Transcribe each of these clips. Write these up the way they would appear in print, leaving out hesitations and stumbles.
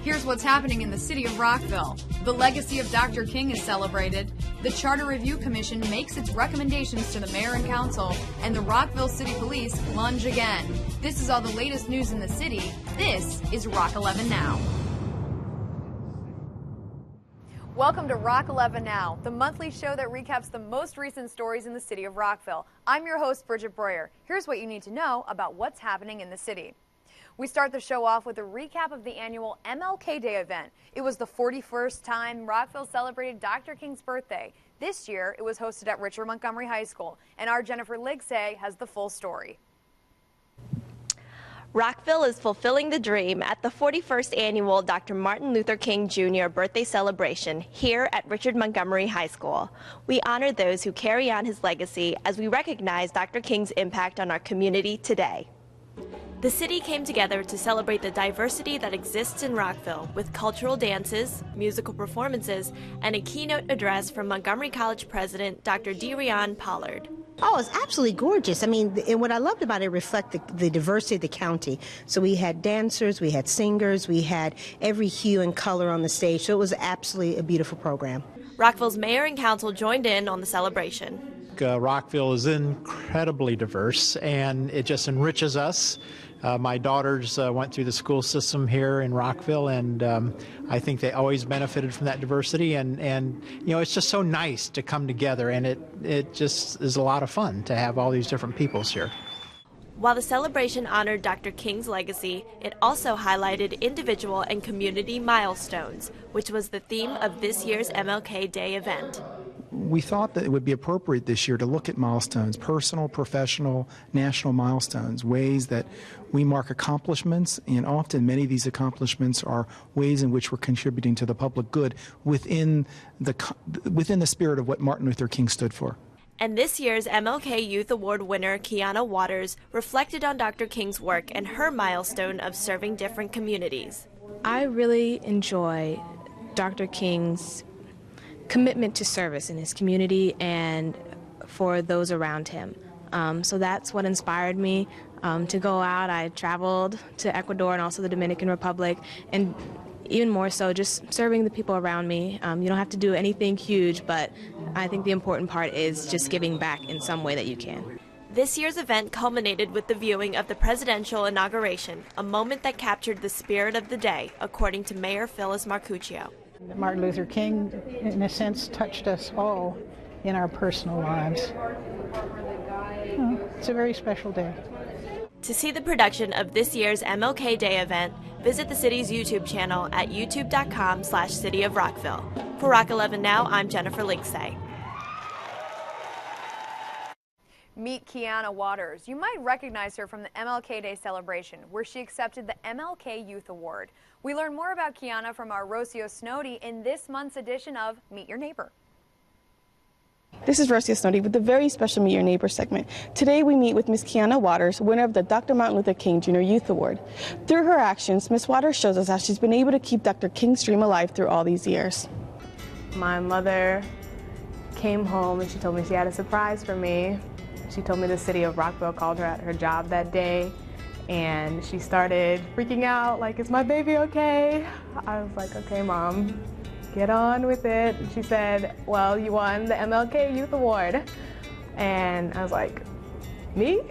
Here's what's happening in the city of Rockville. The legacy of Dr. King is celebrated. The Charter Review Commission makes its recommendations to the mayor and council, and the Rockville City Police plunge again. This is all the latest news in the city. This is Rock 11 Now. Welcome to Rock 11 Now, the monthly show that recaps the most recent stories in the city of Rockville. I'm your host, Bridget Breuer. Here's what you need to know about what's happening in the city. We start the show off with a recap of the annual MLK Day event. It was the 41st time Rockville celebrated Dr. King's birthday. This year, it was hosted at Richard Montgomery High School, and our Jennifer Ligsay has the full story. Rockville is fulfilling the dream at the 41st annual Dr. Martin Luther King Jr. birthday celebration here at Richard Montgomery High School. We honor those who carry on his legacy as we recognize Dr. King's impact on our community today. The city came together to celebrate the diversity that exists in Rockville with cultural dances, musical performances, and a keynote address from Montgomery College President Dr. Dereon Pollard. Oh, it's absolutely gorgeous. I mean, and what I loved about it reflected the diversity of the county. So we had dancers, we had singers, we had every hue and color on the stage. So it was absolutely a beautiful program. Rockville's mayor and council joined in on the celebration. Rockville is incredibly diverse, and it just enriches us. My daughters went through the school system here in Rockville, and I think they always benefited from that diversity. And you know, it's just so nice to come together, and it just is a lot of fun to have all these different peoples here. While the celebration honored Dr. King's legacy, it also highlighted individual and community milestones, which was the theme of this year's MLK Day event. We thought that it would be appropriate this year to look at milestones, personal, professional, national milestones, ways that we mark accomplishments, and often many of these accomplishments are ways in which we're contributing to the public good within the spirit of what Martin Luther King stood for. And this year's MLK Youth Award winner, Kiana Waters, reflected on Dr. King's work and her milestone of serving different communities. I really enjoy Dr. King's commitment to service in his community and for those around him. So that's what inspired me to go out. I traveled to Ecuador and also the Dominican Republic, and even more so just serving the people around me. You don't have to do anything huge, but I think the important part is just giving back in some way that you can. This year's event culminated with the viewing of the presidential inauguration, a moment that captured the spirit of the day, according to Mayor Phyllis Marcuccio. Martin Luther King, in a sense, touched us all in our personal lives. It's a very special day. To see the production of this year's MLK Day event, visit the city's YouTube channel at youtube.com/City of Rockville. For Rock 11 Now, I'm Jennifer Ligsay. Meet Kiana Waters. You might recognize her from the MLK Day celebration, where she accepted the MLK Youth Award. We learn more about Kiana from our Rocio Snody in this month's edition of Meet Your Neighbor. This is Rocio Snody with the very special Meet Your Neighbor segment. Today we meet with Miss Kiana Waters, winner of the Dr. Martin Luther King Jr. Youth Award. Through her actions, Miss Waters shows us how she's been able to keep Dr. King's dream alive through all these years. My mother came home and she told me she had a surprise for me. She told me the city of Rockville called her at her job that day, and she started freaking out, like, is my baby okay? I was like, okay, Mom, get on with it. And she said, well, you won the MLK Youth Award. And I was like, me?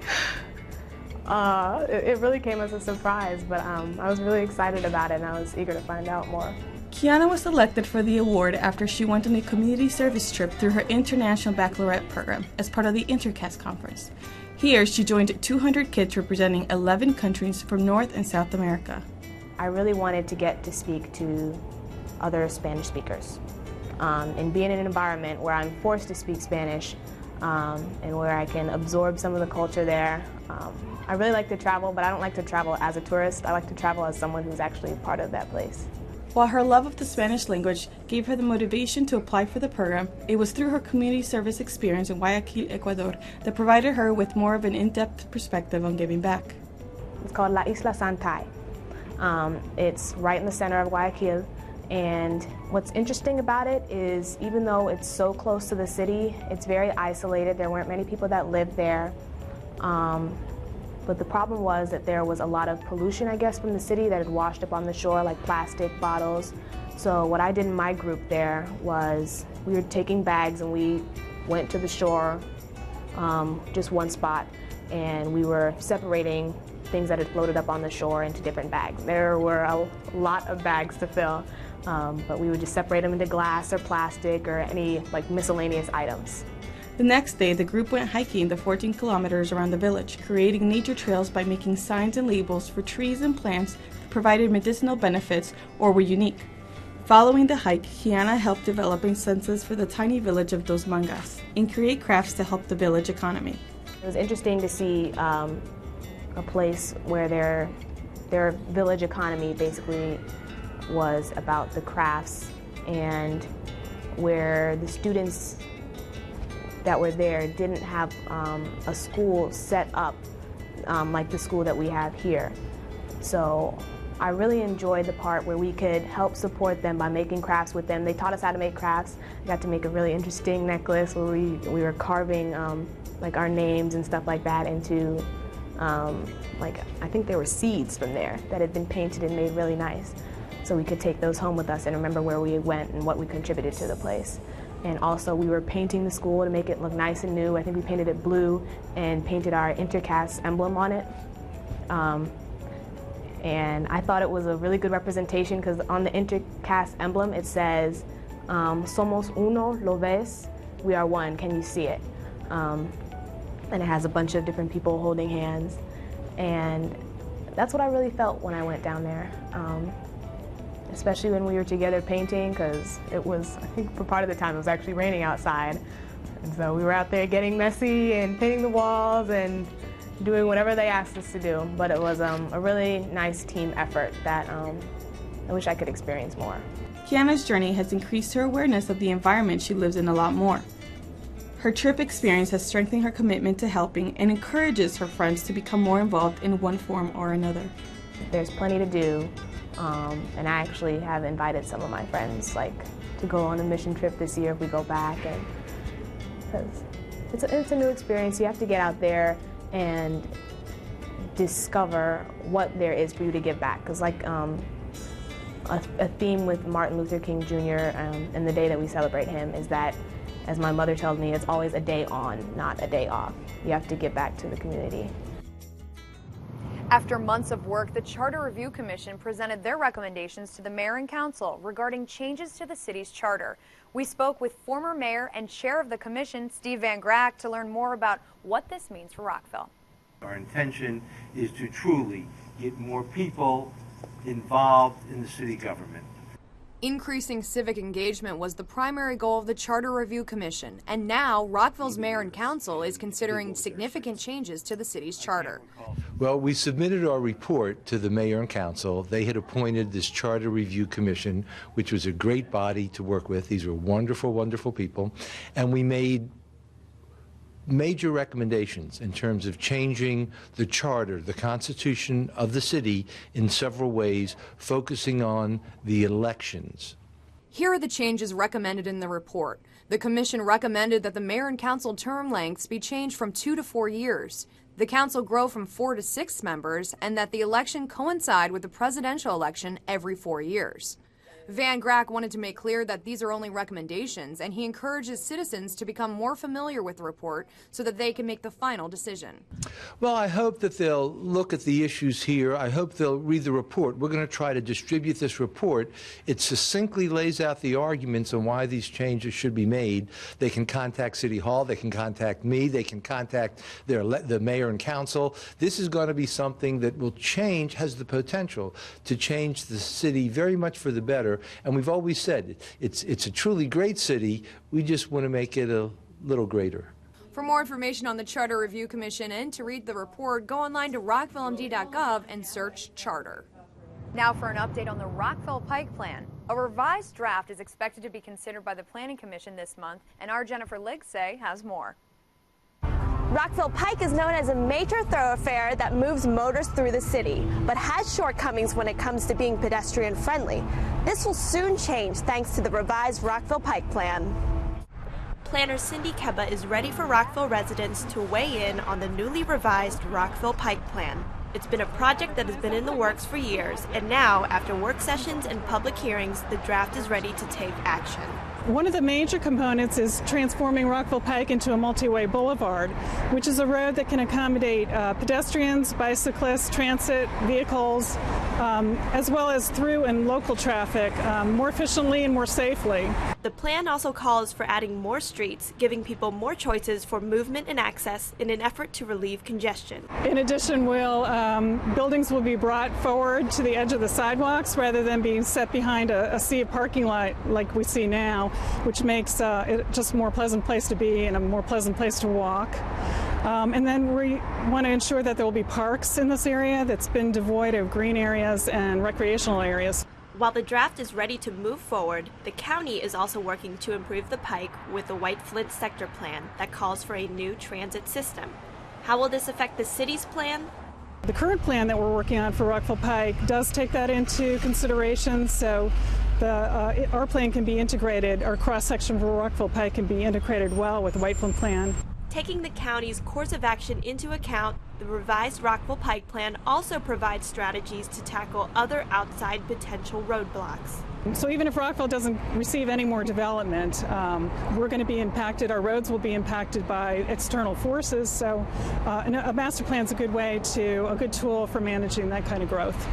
It really came as a surprise, but I was really excited about it, and I was eager to find out more. Kiana was selected for the award after she went on a community service trip through her International Baccalaureate program as part of the InterCast conference. Here, she joined 200 kids representing 11 countries from North and South America. I really wanted to get to speak to other Spanish speakers and be in an environment where I'm forced to speak Spanish and where I can absorb some of the culture there. I really like to travel, but I don't like to travel as a tourist. I like to travel as someone who's actually part of that place. While her love of the Spanish language gave her the motivation to apply for the program, it was through her community service experience in Guayaquil, Ecuador, that provided her with more of an in-depth perspective on giving back. It's called La Isla Santay. It's right in the center of Guayaquil, and what's interesting about it is even though it's so close to the city, it's very isolated. There weren't many people that lived there. But the problem was that there was a lot of pollution, I guess, from the city that had washed up on the shore, like plastic bottles. So what I did in my group there was we were taking bags and we went to the shore, just one spot, and we were separating things that had floated up on the shore into different bags. There were a lot of bags to fill, but we would just separate them into glass or plastic or any like miscellaneous items. The next day, the group went hiking the 14 kilometers around the village, creating nature trails by making signs and labels for trees and plants that provided medicinal benefits or were unique. Following the hike, Kiana helped developing census for the tiny village of Dos Mangas and create crafts to help the village economy. It was interesting to see a place where their village economy basically was about the crafts, and where the students that were there didn't have a school set up like the school that we have here. So I really enjoyed the part where we could help support them by making crafts with them. They taught us how to make crafts. I got to make a really interesting necklace where we were carving like our names and stuff like that into like, I think there were seeds from there that had been painted and made really nice. So we could take those home with us and remember where we went and what we contributed to the place. And also we were painting the school to make it look nice and new. I think we painted it blue and painted our intercast emblem on it. And I thought it was a really good representation because on the intercast emblem it says, Somos uno, lo ves? We are one, can you see it? And it has a bunch of different people holding hands. And that's what I really felt when I went down there. Especially when we were together painting, because it was, I think for part of the time it was actually raining outside. And so we were out there getting messy and painting the walls and doing whatever they asked us to do. But it was a really nice team effort that I wish I could experience more. Kiana's journey has increased her awareness of the environment she lives in a lot more. Her trip experience has strengthened her commitment to helping and encourages her friends to become more involved in one form or another. There's plenty to do. And I actually have invited some of my friends to go on a mission trip this year if we go back, and because it's a new experience. You have to get out there and discover what there is for you to give back. Because a theme with Martin Luther King Jr. And the day that we celebrate him is that, as my mother tells me, it's always a day on, not a day off. You have to give back to the community. After months of work, the Charter Review Commission presented their recommendations to the Mayor and Council regarding changes to the city's charter. We spoke with former Mayor and Chair of the Commission, Steve Van Grack, to learn more about what this means for Rockville. Our intention is to truly get more people involved in the city government. Increasing civic engagement was the primary goal of the Charter Review Commission, and now Rockville's Mayor and Council is considering significant changes to the city's charter. Well, we submitted our report to the Mayor and Council. They had appointed this Charter Review Commission, which was a great body to work with. These were wonderful, wonderful people, and we made major recommendations in terms of changing the charter, the constitution of the city in several ways, focusing on the elections. Here are the changes recommended in the report. The commission recommended that the mayor and council term lengths be changed from 2 to 4 years, the council grow from 4 to 6 members, and that the election coincide with the presidential election every 4 years. Van Grack wanted to make clear that these are only recommendations, and he encourages citizens to become more familiar with the report so that they can make the final decision. Well, I hope that they'll look at the issues here. I hope they'll read the report. We're going to try to distribute this report. It succinctly lays out the arguments on why these changes should be made. They can contact City Hall. They can contact me. They can contact the mayor and council. This is going to be something that will change, has the potential to change the city very much for the better. And we've always said it's a truly great city. We just want to make it a little greater. For more information on the Charter Review Commission and to read the report, go online to rockvillemd.gov and search Charter. Now for an update on the Rockville Pike Plan. A revised draft is expected to be considered by the Planning Commission this month, and our Jennifer Ligsay has more. Rockville Pike is known as a major thoroughfare that moves motors through the city, but has shortcomings when it comes to being pedestrian friendly. This will soon change thanks to the revised Rockville Pike Plan. Planner Cindy Keba is ready for Rockville residents to weigh in on the newly revised Rockville Pike Plan. It's been a project that has been in the works for years, and now, after work sessions and public hearings, the draft is ready to take action. One of the major components is transforming Rockville Pike into a multi-way boulevard, which is a road that can accommodate pedestrians, bicyclists, transit vehicles, as well as through and local traffic more efficiently and more safely. The plan also calls for adding more streets, giving people more choices for movement and access in an effort to relieve congestion. In addition, buildings will be brought forward to the edge of the sidewalks rather than being set behind a sea of parking lot like we see now, which makes it just a more pleasant place to be and a more pleasant place to walk. And then we want to ensure that there will be parks in this area that's been devoid of green areas and recreational areas. While the draft is ready to move forward, the county is also working to improve the Pike with the White Flint sector plan that calls for a new transit system. How will this affect the city's plan? The current plan that we're working on for Rockville Pike does take that into consideration, so our plan can be integrated, our cross-section for Rockville Pike can be integrated well with the White Flint plan. Taking the county's course of action into account, the revised Rockville Pike plan also provides strategies to tackle other outside potential roadblocks. So even if Rockville doesn't receive any more development, we're going to be impacted, our roads will be impacted by external forces, so a master plan is a good tool for managing that kind of growth.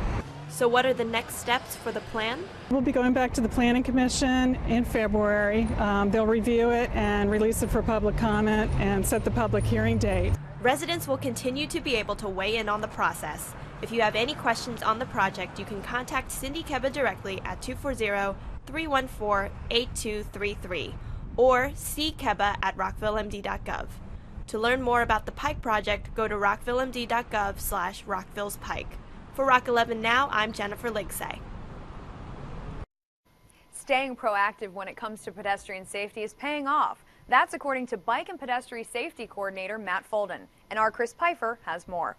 So what are the next steps for the plan? We'll be going back to the Planning Commission in February. They'll review it and release it for public comment and set the public hearing date. Residents will continue to be able to weigh in on the process. If you have any questions on the project, you can contact Cindy Keba directly at 240-314-8233 or ckeba@rockvillemd.gov. To learn more about the Pike project, go to rockvillemd.gov/rockvillespike. For Rock 11 Now, I'm Jennifer Ligsay. Staying proactive when it comes to pedestrian safety is paying off. That's according to Bike and Pedestrian Safety Coordinator Matt Folden. And our Chris Pfeiffer has more.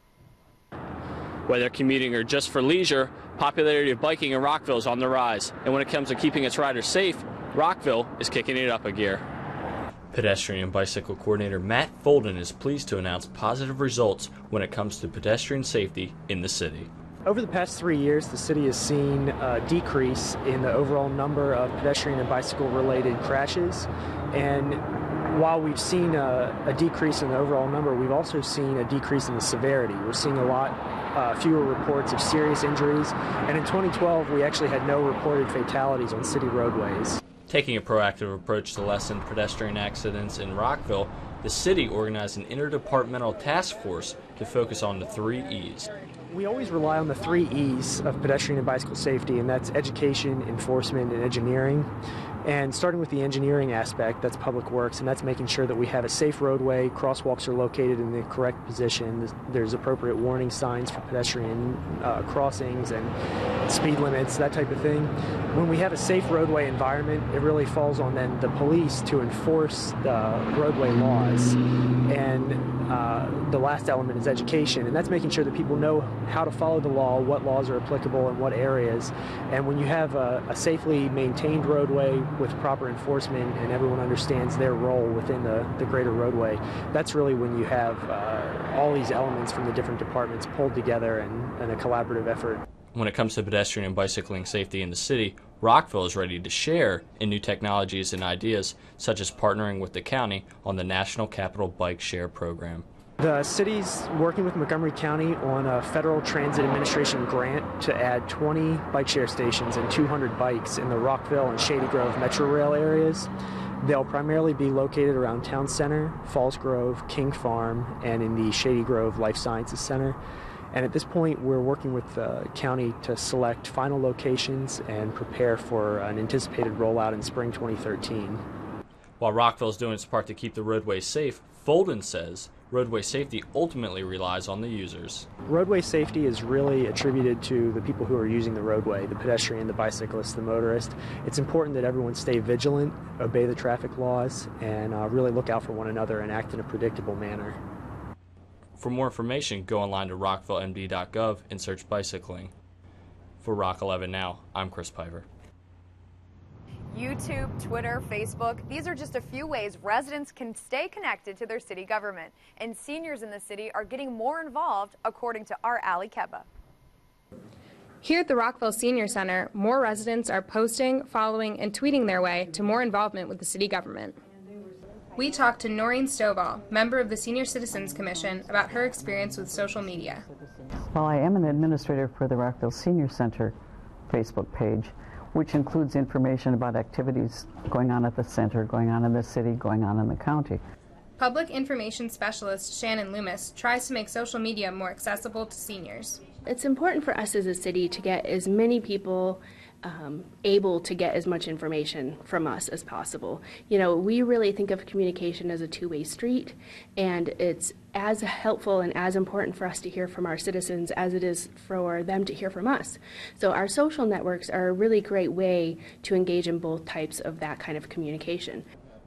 Whether commuting or just for leisure, popularity of biking in Rockville is on the rise. And when it comes to keeping its riders safe, Rockville is kicking it up a gear. Pedestrian and Bicycle Coordinator Matt Folden is pleased to announce positive results when it comes to pedestrian safety in the city. Over the past 3 years, the city has seen a decrease in the overall number of pedestrian and bicycle-related crashes. And while we've seen a decrease in the overall number, we've also seen a decrease in the severity. We're seeing a lot fewer reports of serious injuries. And in 2012, we actually had no reported fatalities on city roadways. Taking a proactive approach to lessen pedestrian accidents in Rockville, the city organized an interdepartmental task force to focus on the 3 E's. We always rely on the 3 E's of pedestrian and bicycle safety, and that's education, enforcement, and engineering. And starting with the engineering aspect, that's public works, and that's making sure that we have a safe roadway, crosswalks are located in the correct position, there's appropriate warning signs for pedestrian crossings and speed limits, that type of thing. When we have a safe roadway environment, it really falls on then the police to enforce the roadway laws. And the last element is education, and that's making sure that people know how to follow the law, what laws are applicable in what areas. And when you have a safely maintained roadway with proper enforcement and everyone understands their role within the greater roadway, that's really when you have all these elements from the different departments pulled together in a collaborative effort. When it comes to pedestrian and bicycling safety in the city, Rockville is ready to share in new technologies and ideas, such as partnering with the county on the National Capital Bike Share program. The city's working with Montgomery County on a Federal Transit Administration grant to add 20 bike share stations and 200 bikes in the Rockville and Shady Grove Metro Rail areas. They'll primarily be located around Town Center, Falls Grove, King Farm, and in the Shady Grove Life Sciences Center. And at this point, we're working with the county to select final locations and prepare for an anticipated rollout in spring 2013. While Rockville is doing its part to keep the roadways safe, Folden says roadway safety ultimately relies on the users. Roadway safety is really attributed to the people who are using the roadway, the pedestrian, the bicyclist, the motorist. It's important that everyone stay vigilant, obey the traffic laws, and really look out for one another and act in a predictable manner. For more information, go online to rockvillemd.gov and search bicycling. For Rock 11 Now, I'm Chris Pfeiffer. YouTube, Twitter, Facebook, these are just a few ways residents can stay connected to their city government. And seniors in the city are getting more involved, according to our Ali Keba. Here at the Rockville Senior Center, more residents are posting, following, and tweeting their way to more involvement with the city government. We talked to Noreen Stovall, member of the Senior Citizens Commission, about her experience with social media. Well, I am an administrator for the Rockville Senior Center Facebook page, which includes information about activities going on at the center, going on in the city, going on in the county. Public Information Specialist Shannon Loomis tries to make social media more accessible to seniors. It's important for us as a city to get as many people able to get as much information from us as possible. You know, we really think of communication as a two-way street, and it's as helpful and as important for us to hear from our citizens as it is for them to hear from us. So our social networks are a really great way to engage in both types of that kind of communication.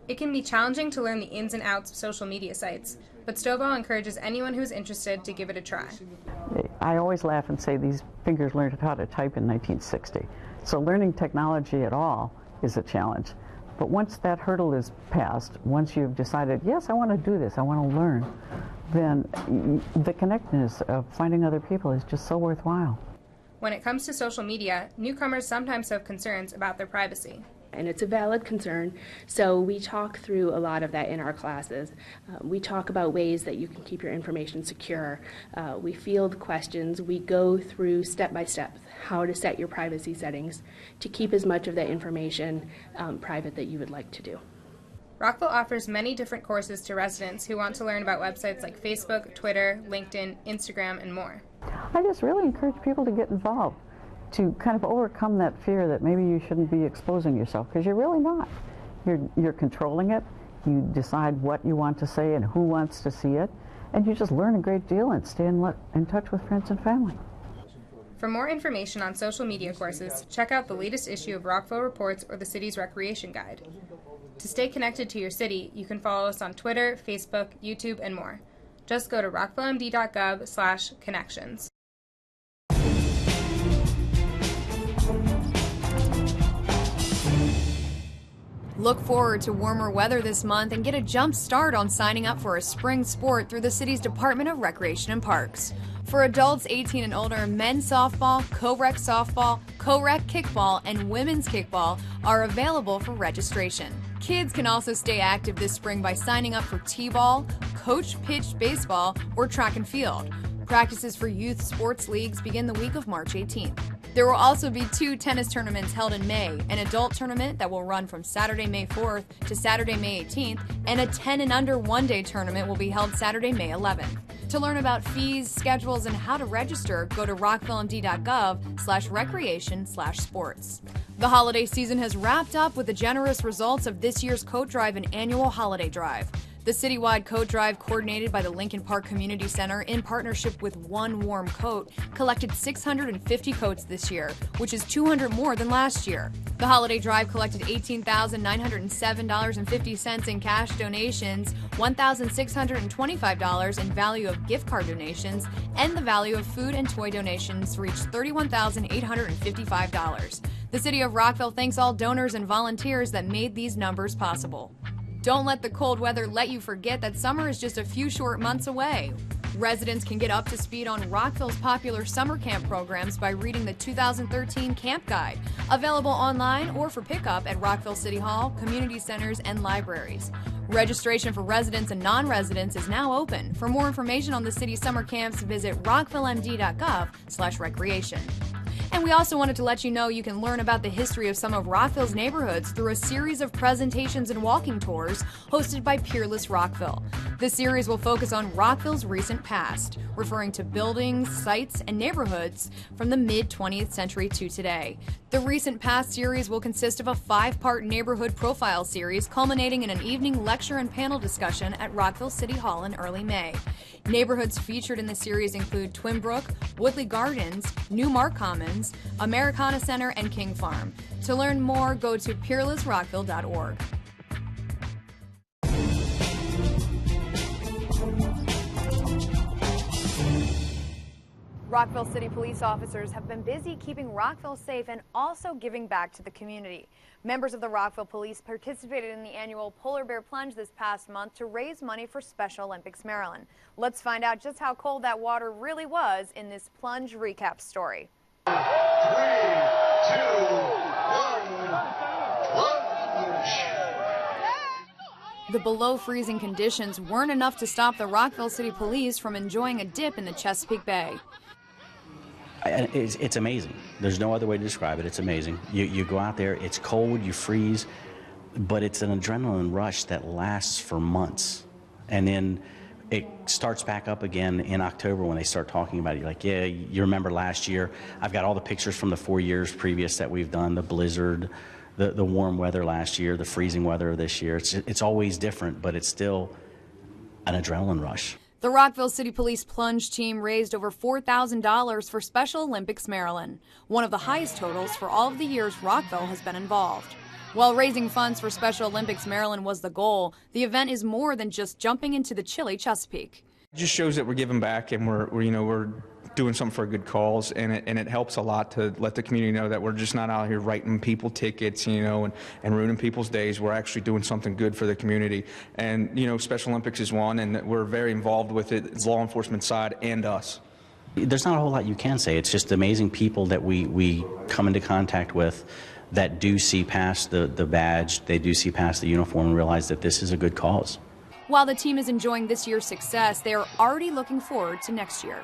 It can be challenging to learn the ins and outs of social media sites, but Stovall encourages anyone who's interested to give it a try. I always laugh and say these fingers learned how to type in 1960. So learning technology at all is a challenge. But once that hurdle is passed, once you've decided, yes, I want to do this, I want to learn, then the connectedness of finding other people is just so worthwhile. When it comes to social media, newcomers sometimes have concerns about their privacy. And it's a valid concern, so we talk through a lot of that in our classes. We talk about ways that you can keep your information secure. We field questions. We go through step by step how to set your privacy settings to keep as much of that information private that you would like to do. Rockville offers many different courses to residents who want to learn about websites like Facebook, Twitter, LinkedIn, Instagram, and more. I just really encourage people to get involved, to kind of overcome that fear that maybe you shouldn't be exposing yourself, because you're really not. You're controlling it. You decide what you want to say and who wants to see it, and you just learn a great deal and stay in touch with friends and family. For more information on social media courses, check out the latest issue of Rockville Reports or the city's recreation guide. To stay connected to your city, you can follow us on Twitter, Facebook, YouTube, and more. Just go to rockvillemd.gov/connections. Look forward to warmer weather this month and get a jump start on signing up for a spring sport through the city's Department of Recreation and Parks. For adults 18 and older, men's softball, co-rec softball, co-rec kickball, and women's kickball are available for registration. Kids can also stay active this spring by signing up for t-ball, coach-pitched baseball, or track and field. Practices for youth sports leagues begin the week of March 18th. There will also be 2 tennis tournaments held in May, an adult tournament that will run from Saturday, May 4th to Saturday, May 18th, and a 10 and under one-day tournament will be held Saturday, May 11th. To learn about fees, schedules, and how to register, go to rockvillemd.gov/recreation/sports. The holiday season has wrapped up with the generous results of this year's coat drive and annual holiday drive. The citywide coat drive, coordinated by the Lincoln Park Community Center in partnership with One Warm Coat, collected 650 coats this year, which is 200 more than last year. The holiday drive collected $18,907.50 in cash donations, $1,625 in value of gift card donations, and the value of food and toy donations reached $31,855. The City of Rockville thanks all donors and volunteers that made these numbers possible. Don't let the cold weather let you forget that summer is just a few short months away. Residents can get up to speed on Rockville's popular summer camp programs by reading the 2013 Camp Guide, available online or for pickup at Rockville City Hall, community centers, and libraries. Registration for residents and non-residents is now open. For more information on the city's summer camps, visit rockvillemd.gov/recreation. And we also wanted to let you know you can learn about the history of some of Rockville's neighborhoods through a series of presentations and walking tours hosted by Peerless Rockville. The series will focus on Rockville's recent past, referring to buildings, sites, and neighborhoods from the mid-20th century to today. The Recent Past series will consist of a 5-part neighborhood profile series culminating in an evening lecture and panel discussion at Rockville City Hall in early May. Neighborhoods featured in the series include Twinbrook, Woodley Gardens, Newmark Commons, Americana Center, and King Farm. To learn more, go to peerlessrockville.org. Rockville City police officers have been busy keeping Rockville safe and also giving back to the community. Members of the Rockville Police participated in the annual Polar Bear Plunge this past month to raise money for Special Olympics Maryland. Let's find out just how cold that water really was in this plunge recap story. 3, 2, 1, plunge! The below freezing conditions weren't enough to stop the Rockville City Police from enjoying a dip in the Chesapeake Bay. It's amazing. There's no other way to describe it. It's amazing. You go out there, it's cold, you freeze, but it's an adrenaline rush that lasts for months. And then it starts back up again in October when they start talking about it. You're like, yeah, you remember last year. I've got all the pictures from the 4 years previous that we've done, the blizzard, the warm weather last year, the freezing weather this year. It's always different, but it's still an adrenaline rush. The Rockville City Police Plunge team raised over $4,000 for Special Olympics Maryland, one of the highest totals for all of the years Rockville has been involved. While raising funds for Special Olympics Maryland was the goal, the event is more than just jumping into the chilly Chesapeake. It just shows that we're giving back and we're doing something for a good cause, and it helps a lot to let the community know that we're just not out here writing people tickets, and ruining people's days. We're actually doing something good for the community. And, Special Olympics is one, and we're very involved with it. It's law enforcement side and us. There's not a whole lot you can say. It's just amazing people that we come into contact with that do see past the badge, they do see past the uniform and realize that this is a good cause. While the team is enjoying this year's success, they are already looking forward to next year.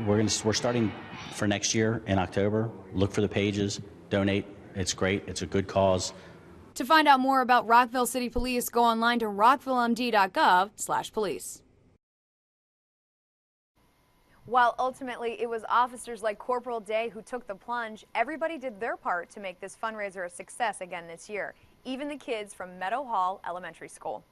We're starting for next year in October. Look for the pages, donate. It's great. It's a good cause. To find out more about Rockville City Police, go online to rockvillemd.gov/police. While ultimately it was officers like Corporal Day who took the plunge, everybody did their part to make this fundraiser a success again this year, even the kids from Meadowhall Elementary School.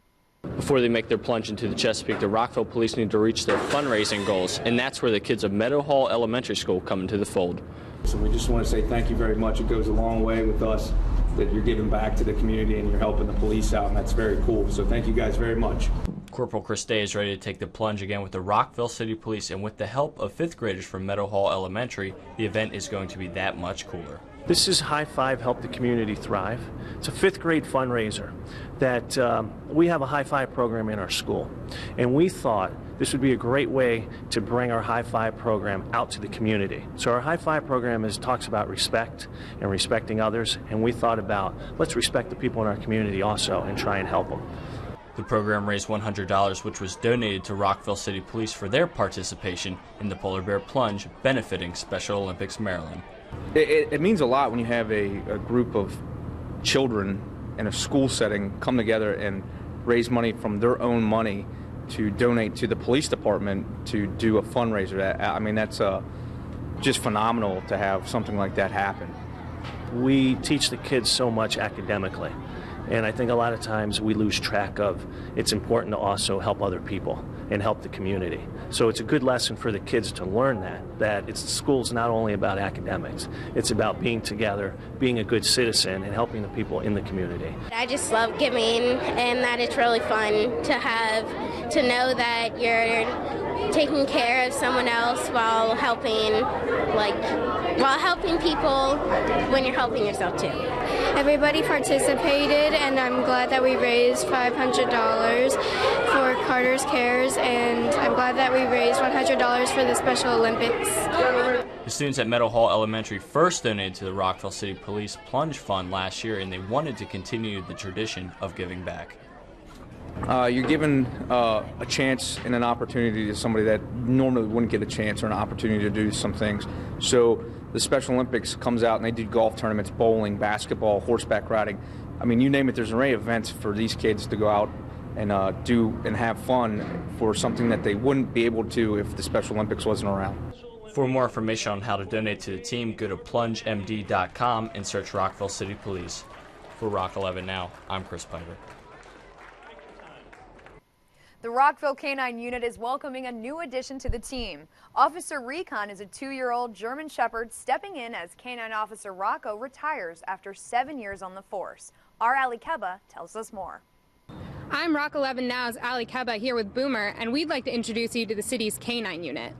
Before they make their plunge into the Chesapeake, the Rockville Police need to reach their fundraising goals, and that's where the kids of Meadowhall Elementary School come into the fold. So we just want to say thank you very much. It goes a long way with us that you're giving back to the community and you're helping the police out, and that's very cool. So thank you guys very much. Corporal Chris Day is ready to take the plunge again with the Rockville City Police, and with the help of 5th graders from Meadowhall Elementary, the event is going to be that much cooler. This is High Five Help the Community Thrive. It's a 5th grade fundraiser that we have a High Five program in our school, and we thought this would be a great way to bring our High Five program out to the community. So our High Five program talks about respect and respecting others, and we thought about let's respect the people in our community also and try and help them. The program raised $100, which was donated to Rockville City Police for their participation in the Polar Bear Plunge, benefiting Special Olympics Maryland. It means a lot when you have a group of children in a school setting come together and raise money from their own money to donate to the police department to do a fundraiser. I mean, that's just phenomenal to have something like that happen. We teach the kids so much academically, and I think a lot of times we lose track of it's important to also help other people and help the community. So it's a good lesson for the kids to learn that school's not only about academics, it's about being together, being a good citizen, and helping the people in the community. I just love giving, and that it's really fun to know that you're taking care of someone else while helping people when you're helping yourself too. Everybody participated, and I'm glad that we raised $500 for Carter's Cares, and I'm glad that we raised $100 for the Special Olympics. The students at Meadowhall Elementary first donated to the Rockville City Police Plunge Fund last year, and they wanted to continue the tradition of giving back. You're giving a chance and an opportunity to somebody that normally wouldn't get a chance or an opportunity to do some things. So the Special Olympics comes out and they do golf tournaments, bowling, basketball, horseback riding. I mean, you name it, there's an array of events for these kids to go out and do and have fun for something that they wouldn't be able to if the Special Olympics wasn't around. For more information on how to donate to the team, go to plungemd.com and search Rockville City Police. For Rock 11 Now, I'm Chris Piper. The Rockville K9 Unit is welcoming a new addition to the team. Officer Recon is a 2-year-old German Shepherd stepping in as K9 Officer Rocco retires after 7 years on the force. Our Ali Keba tells us more. I'm Rock 11 Now's Ali Keba here with Boomer, and we'd like to introduce you to the city's K9 Unit.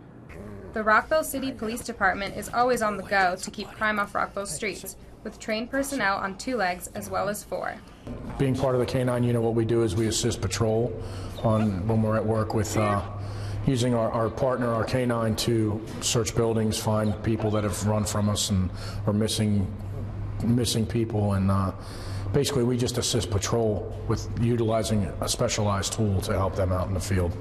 The Rockville City Police Department is always on the go to keep crime off Rockville's streets, with trained personnel on 2 legs as well as 4. Being part of the K9 unit, what we do is we assist patrol when we're at work with using our partner, our K9, to search buildings, find people that have run from us and are missing people, and basically we just assist patrol with utilizing a specialized tool to help them out in the field.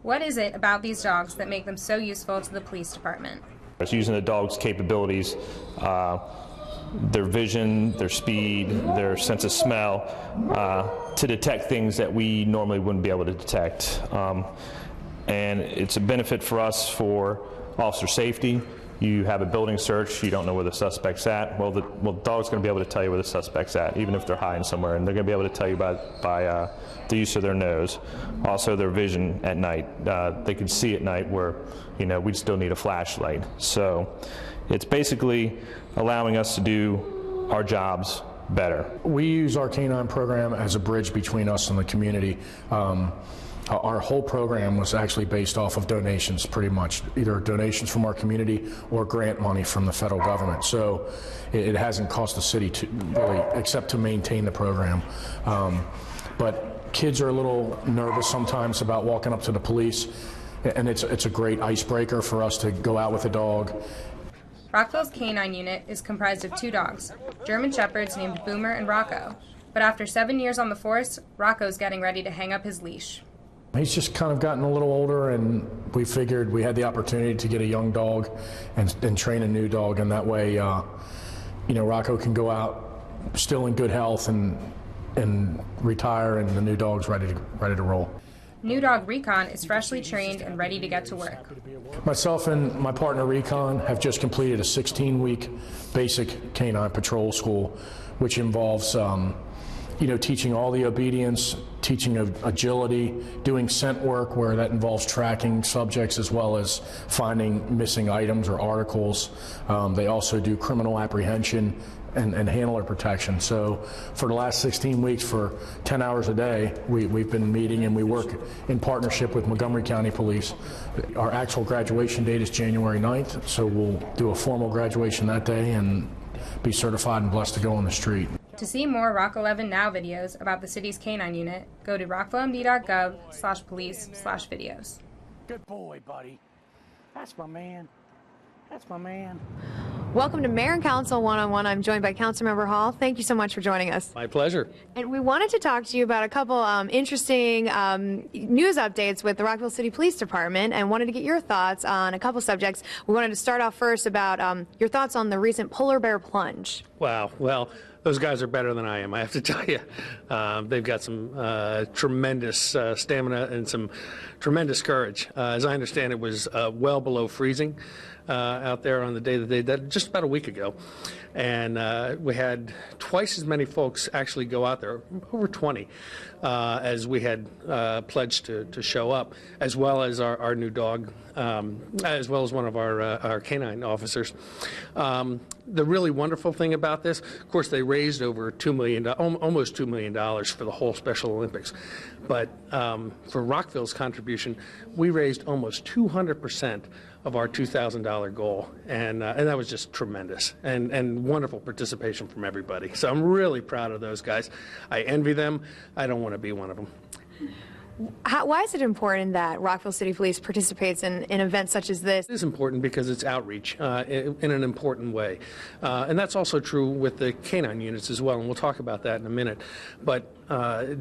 What is it about these dogs that make them so useful to the police department? It's using the dog's capabilities, their vision, their speed, their sense of smell, to detect things that we normally wouldn't be able to detect. And it's a benefit for us for officer safety. You have a building search, you don't know where the suspect's at. Well, the dog's going to be able to tell you where the suspect's at, even if they're hiding somewhere, and they're going to be able to tell you by the use of their nose. Also, their vision at night. They can see at night where, we'd still need a flashlight. So it's basically allowing us to do our jobs better. We use our K9 program as a bridge between us and the community. Our whole program was actually based off of donations, pretty much, either donations from our community or grant money from the federal government. So it hasn't cost the city to really, except to maintain the program. But kids are a little nervous sometimes about walking up to the police, and it's a great icebreaker for us to go out with a dog. Rockville's K9 unit is comprised of 2 dogs, German Shepherds named Boomer and Rocco. But after 7 years on the force, Rocco's getting ready to hang up his leash. He's just kind of gotten a little older, and we figured we had the opportunity to get a young dog and train a new dog, and that way, Rocco can go out still in good health and retire, and the new dog's ready to roll. New dog Recon is freshly trained and ready to get to work. Myself and my partner Recon have just completed a 16-week basic K9 patrol school, which involves teaching all the obedience, teaching of agility, doing scent work where that involves tracking subjects as well as finding missing items or articles. They also do criminal apprehension and handler protection. So for the last 16 weeks, for 10 hours a day, we've been meeting, and we work in partnership with Montgomery County Police. Our actual graduation date is January 9th, so we'll do a formal graduation that day and be certified and blessed to go on the street. To see more Rock 11 Now videos about the city's K9 unit, go to rockvillemd.gov/police/videos. Good boy, buddy. That's my man. That's my man. Welcome to Mayor and Council One-on-One. I'm joined by Councilmember Hall. Thank you so much for joining us. My pleasure. And we wanted to talk to you about a couple interesting news updates with the Rockville City Police Department, and wanted to get your thoughts on a couple subjects. We wanted to start off first about your thoughts on the recent polar bear plunge. Wow. Well, those guys are better than I am, I have to tell you. They've got some tremendous stamina and some tremendous courage. As I understand, it was well below freezing out there on the day that they did, just about a week ago. And we had twice as many folks actually go out there, over 20, as we had pledged to show up, as well as our new dog, as well as one of our canine officers. The really wonderful thing about this, of course, they raised over $2 million, almost $2 million for the whole Special Olympics. But for Rockville's contribution, we raised almost 200% of our $2,000 goal, and that was just tremendous and wonderful participation from everybody. So I'm really proud of those guys. I envy them. I don't want to be one of them. Why is it important that Rockville City Police participates in events such as this? It is important because it's outreach in an important way. And that's also true with the K9 units as well, and we'll talk about that in a minute. But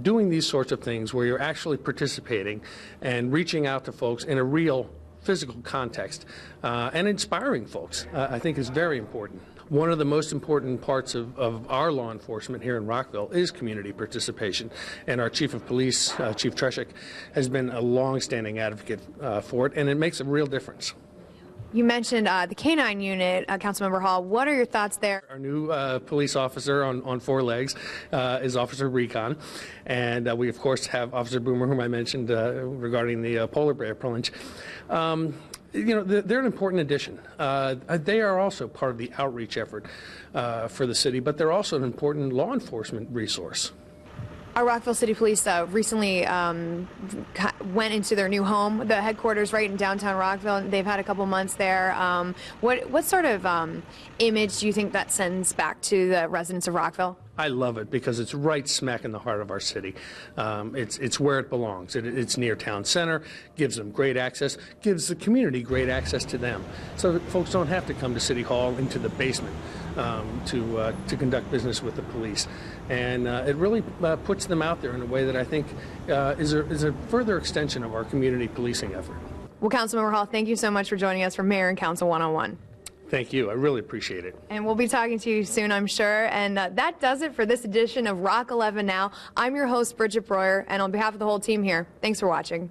doing these sorts of things where you're actually participating and reaching out to folks in a real physical context and inspiring folks, I think is very important. One of the most important parts of our law enforcement here in Rockville is community participation, and our Chief of Police, Chief Treshik, has been a long-standing advocate for it, and it makes a real difference. You mentioned the K9 unit, Councilmember Hall. What are your thoughts there? Our new police officer on 4 legs is Officer Recon, and we of course have Officer Boomer, whom I mentioned regarding the polar bear plunge. They're an important addition. They are also part of the outreach effort for the city, but they're also an important law enforcement resource. Our Rockville City Police recently went into their new home, the headquarters right in downtown Rockville. They've had a couple months there. What sort of image do you think that sends back to the residents of Rockville? I love it because it's right smack in the heart of our city. It's where it belongs. It's near town center, gives them great access, gives the community great access to them. So that folks don't have to come to City Hall into the basement to conduct business with the police. And it really puts them out there in a way that I think is a further extension of our community policing effort. Well, Councilmember Hall, thank you so much for joining us for Mayor and Council One-on-One. Thank you. I really appreciate it. And we'll be talking to you soon, I'm sure. And that does it for this edition of Rock 11 Now. I'm your host, Bridget Breuer, and on behalf of the whole team here, thanks for watching.